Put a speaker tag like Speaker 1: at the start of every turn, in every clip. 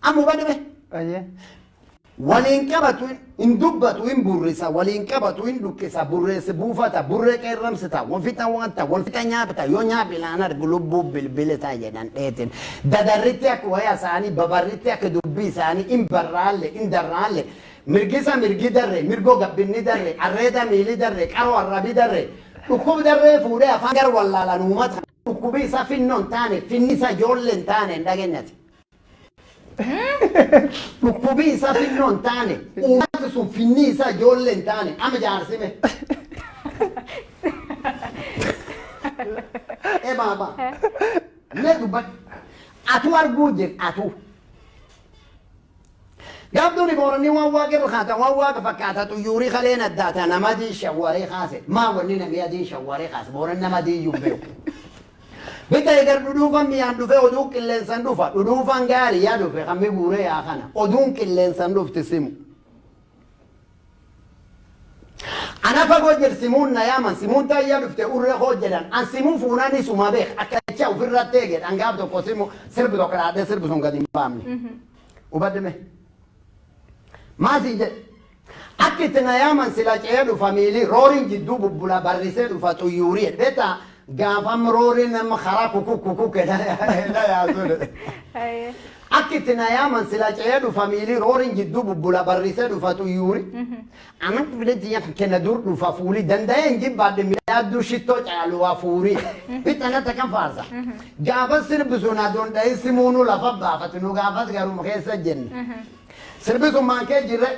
Speaker 1: أمو بدمه
Speaker 2: أيه
Speaker 1: ولين كبتو إن دبتو إن بريسا ولين كبتو إن لكسا بريس بوفتا بريك الرمستا وفتا وانتا وفتا نيابتا يو نيابي لانا رقلوبو بالبلتا جدان ايتن دادرتك ويا ساني ببرتك دبي ساني إن برالي إن درالي مرقسا مرقي دري مرقو قبني دري الريدا ميلي دري كارو الربي دري ركوب دري فوري أفانقر والله لنومتها ركوبي سا فنون تاني فنسا جولن تاني ndagenati ركوبي سا فنون تاني ومات سو فنسا جولن تاني أما جارسيمه إيه بابا ندو بك أتو أرجوجك أتو قابدوني بورني واقع الخاتة واقع فكاتة تيوري خلينا الداتا أنا ما دي شواري خاسة ما ولينا بيا دي شواري خاسة بورنا ما دي يوبيو بيتا يقدر ندوفا ميان دوفا ودوك اللي سندوفا ندوفا نقاري يا دوفا خمي بوري يا خانا ودوك اللي سندوف تسمو أنا فقوجر سيمون نياما سيمون تا يدفت أوري خوجلان أن سيمون فوناني سوما بيخ أكتشاو في الرتيجر أن قابدو قسمو سرب دوكرا سرب سونقدين بامني وبدمه ما زيد أكتنا يا من سلاج أيدو فاميلي رورين جدو ببلا بريسة وفاتو يوري بيتا قافم رورين ما خراك كوكو كده لا يا زول أكتنا يا من سلاج أيدو فاميلي رورين جدو ببلا بريسة وفاتو يوري أنا بدي كنا دور وفافولي دنداين جيب بعد ميلاد دو شتو على وافوري بيتا أنا تكن فارزة قافم سرب زونا دون داي سيمونو لفبا فتنو قافم قالوا مخيسة جن سربتو ما كجرة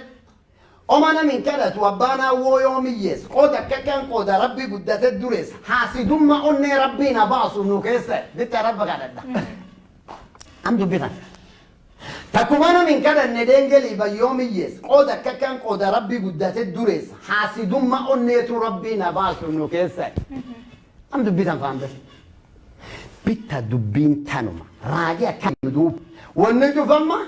Speaker 1: أمانا من كذا توبانا ويوميس قودا كان قودا ربي قدت الدرس حاسدون ما أني ربنا باصو نوكيسة دت ربك على ده أمدو بنا تكمانا من كذا ندنجلي بيوميس قودا كان قودا ربي قدت الدرس حاسدون ما أني ربنا باصو نوكيسة أمدو بنا فهم بس بيتا دبين تانوما راجع كم دوب ونجو فما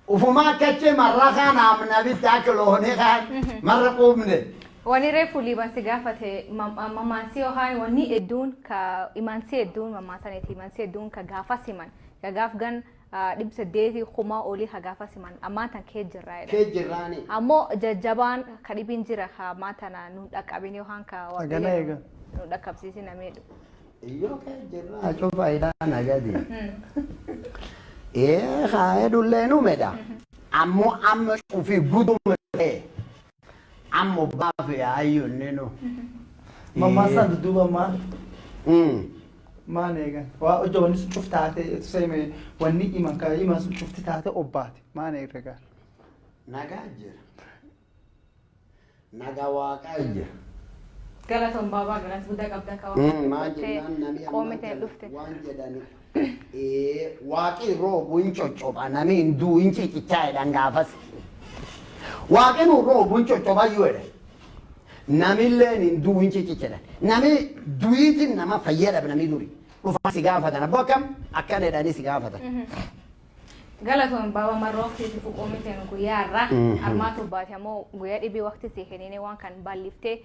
Speaker 1: وفماك شيء مرة كان عمنا بتاكل هوني كان مرة قومنا
Speaker 3: واني ريفولي بس جافته ماما سيو هاي واني ادون كإيمانسي ادون ماما سنتي إيمانسي ادون كجافة سيمان كجاف جن دبس ديتي خما أولي كجافة سيمان أما تنكجراني
Speaker 1: كجراني
Speaker 3: أمو جبان كريبين جرا ما تنا نودك أبينيو هان كواجه نودك أبسيسي نميدو
Speaker 1: إيوه كجراني أشوف أيضا نجدي إيه خايد ولا نومدا أمو شوفي بدو مره أمو بافي أيون نينو
Speaker 2: ماما سند دوبا ما نيجا وأجو نس شفت هذا سيمة وني إيمان كاي ما شفت هذا أبات ما نيجا
Speaker 1: نجاجر نجاواكاجر
Speaker 3: قالتهم بابا قالت بدك أبدك
Speaker 1: ما جدنا نبي
Speaker 3: قومت لفته
Speaker 1: وان جدنا واقعي روب وينشو شوب أنا مين دو إنشي كتاي دانغافس واقعي روب وينشو شوب أيوه ناميلن دو إنشي كتاي نامي دويتين نما فيلا بنامي دوري وفا سيغافة أنا بكم أكاد داني سيغافة
Speaker 3: قالتهم بابا مرة في قومت إنكو يارا أرماتو باتي مو ويا إبي وقت سيخنيني وان كان باللفته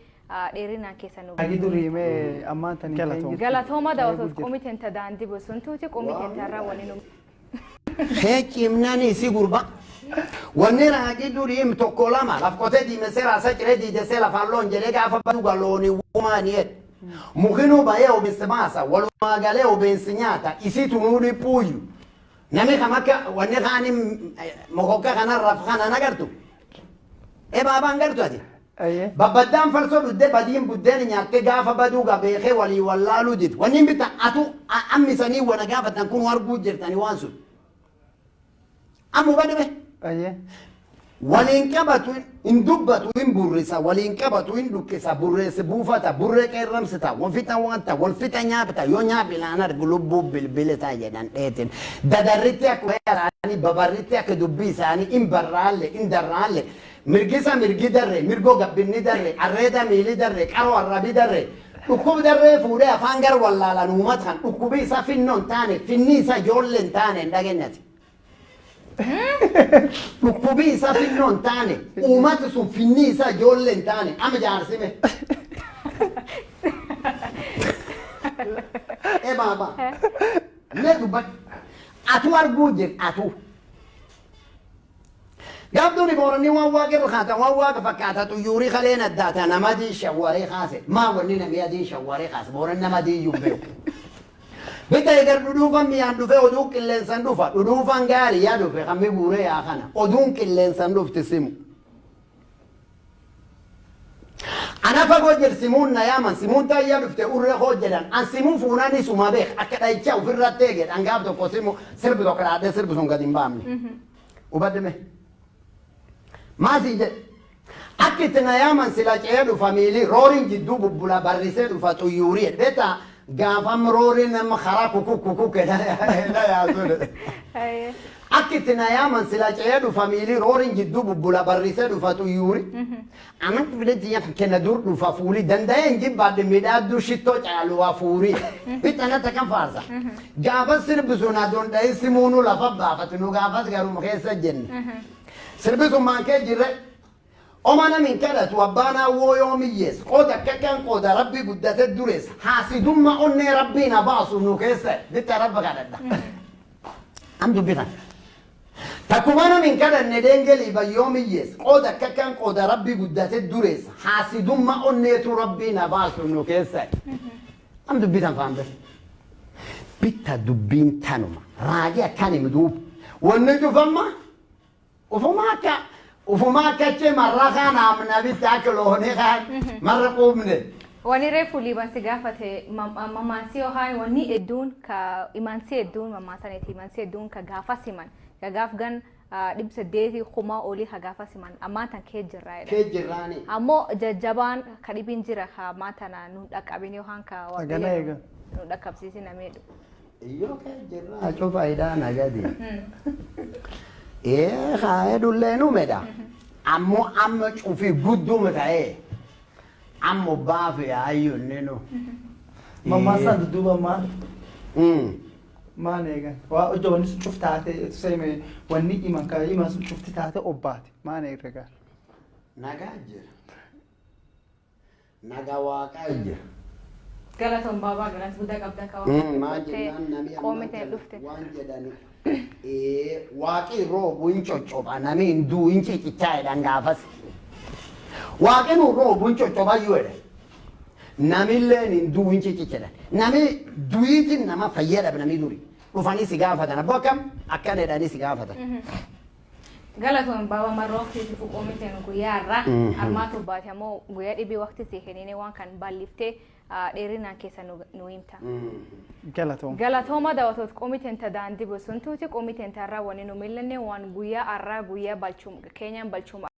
Speaker 3: ديرنا كيسانو
Speaker 2: أكيد ريمة أما تاني
Speaker 3: قالتهم هذا وصف قومت أنت داندي بسنتوتي قومت أنت را ونينو
Speaker 1: هيك يمناني سيغوربا ونرى أكيد ريم توكولاما لفقوتي دي مسيرا سجري دي دسيلا فالون جريقا فبدوغا لوني ومانيت مخينو بايو بسماسا ولو ما غاليو بنسينياتا إسيتو نوري بويو نمي خمكا ونغاني مخوكا خانا رفخانا نغرتو إيه بابا نغرتو هذي
Speaker 2: أيه
Speaker 1: babbaddaan farsoo dhudde badiin buddeen nyaattee gaafa baduu gabeekee walii wallaaluu did wanni bitan atu ammisanii wana gaafatan kun arguu jirtani waan sun ammu badame
Speaker 2: أيه
Speaker 1: waliin qabatu hin dubbatu hin burrisa waliin qabatu hin dhukkisa burreessi buufata burree qeerramsita walfixa wanta walfixa nyaapita yoo nyaapi laanar lubbuu bilbilitaa jedhan dheetin dadarritti akka isaanii babarritti akka dubbii isaanii in barraalle in darraalle mirgisa mirgi darre mirgo gabbinni darre arreeda miili darre qaroo arrabi darre dhukkub darree fuudhee afaan gar wallaalan uumatan dhukkubi isa finnoon taane finni isa ijoolleen taane hin dhageenyati dhukkubi isa finnoon taane uumati sun finni isa ijoolleen taane ama jaarsime ee baaba ne dubbat atu arguu jir atu. Gaabduuni booranii waan waaqa irra kaata waan waaqa fakkaata xuyyuurii kaleen addaata nama dii shawwaree kaase maa wanni namni adii shawwaree kaase booran nama dii iyyuu beeku. Bita egar dhudhuufan miyaan dhufe oduu qilleensan dhufa dhudhuufan gaarii yaa dhufe kan guuree yaa kana oduun qilleensan dhufti simu. Ana fagoo jir simuun na yaaman simuun taayyaa dhufte urree hoo jedhan an simuu fuunaan suma beek akka dhayichaa ofirratti eegee dhangaaf tokko simu sirbi tokko dhaadhee sirbi sun gadi hin baamne. Hubaddime. Maasii jedhe akka itti na yaaman sila ce'ee dhufa miilii rooriin jidduu bubbula barrisee dhufa xuyyuurii beektaa gaafam rooriin nama karaa kukuk yaasudha. Akka itti na yaaman sila ce'ee dhufa miilii rooriin jidduu bubbula barrisee dhufa xuyyuurii. Aman fidetti yaa kenna dur dhufa fuulii danda'ee hin jibbaadde midhaaddu shittoo caalu waa fuurii. Bixanata kan faarsa. Gaafas sirbi sun adoon dha'ee simuunu lafa baafatu nu gaafas garuma keessa jenne. Sirbi sun maankee jirre oma namin kadhatu abbaanaa woo yoomiyyees qooda akkakan qooda rabbii guddate durees haasidumma onnee rabbiin abaasu nu keessa bitta rabba kadhadha. Am dubbitan. Takkuma namin kadhanne deengelii bayyoomiyyees qooda akkakan qooda rabbii guddate durees haasidumma onneetu rabbiin abaasu nu keessa. Am dubbitan faambe. Bitta dubbiin tanuma raagii akkan himduub wanni cufamma ufuma akka marra kan amna bitta akka loonii kan marra quubne.
Speaker 3: Wani reefu libansi gaafate mamaasii ho'aan wanni hedduun ka imansii hedduun mamaasaneeti imansii hedduun ka gaafa siman ka gaaf gan 800 kuma olii ka gaafa siman ammaa tan kee jirraa jedha.
Speaker 1: Kee jirraani.
Speaker 3: Ammoo jajjabaan ka dhibiin jira ka maatana nu dhaqqabin yookaan ka
Speaker 2: waaqayyo
Speaker 3: nu dhaqqabsiisin ameedhu.
Speaker 1: Iyyoo kee jirraa cufaayidaa nagadi. Haa edullee numedha. Ammoo amma cufii gudduma ta'ee ammoo baafe ayyuun ninu.
Speaker 2: Mammaasaan dudduuba maal? Maal eegan? Waa hojii wanni sun cuf taate seeme wanni himan ka himan sun cufti taate obbaate maal eegan?
Speaker 1: Nagaa jira. Nagaa waaqaa jira.
Speaker 3: Galatoon baabaa galas guddaa qabda kaawwatu.
Speaker 1: Maal jennaan namni
Speaker 3: Qoomitee dhufte.
Speaker 1: waan jedhani. Waaqii roobu hin coccopha namni hin duu hin ciccichaa jedhan gaafas. Waaqni roobu hin coccopha iyyuu jedhe. Namillee hin duu hin ciccichedha. Namni duyiitiin nama fayyadama namni duri. Dhufanii si gaafatan abbaa akkam akkan jedhanii si gaafatan.
Speaker 3: Galatoon baabaa marra waqtii fi qoomiteen guyyaa irraa armaatu baate ammoo guyyaa dhibii waqtii si kennine waan kan balliftee dheerinaan keessa nu himta.
Speaker 2: Galatoom.
Speaker 3: Galatooma daawwatoota qoomiteen daandii bosoontuuti qoomiteen irraa wanni nu millanne waan guyyaa irraa guyyaa balchuuma keenyaan balchuuma.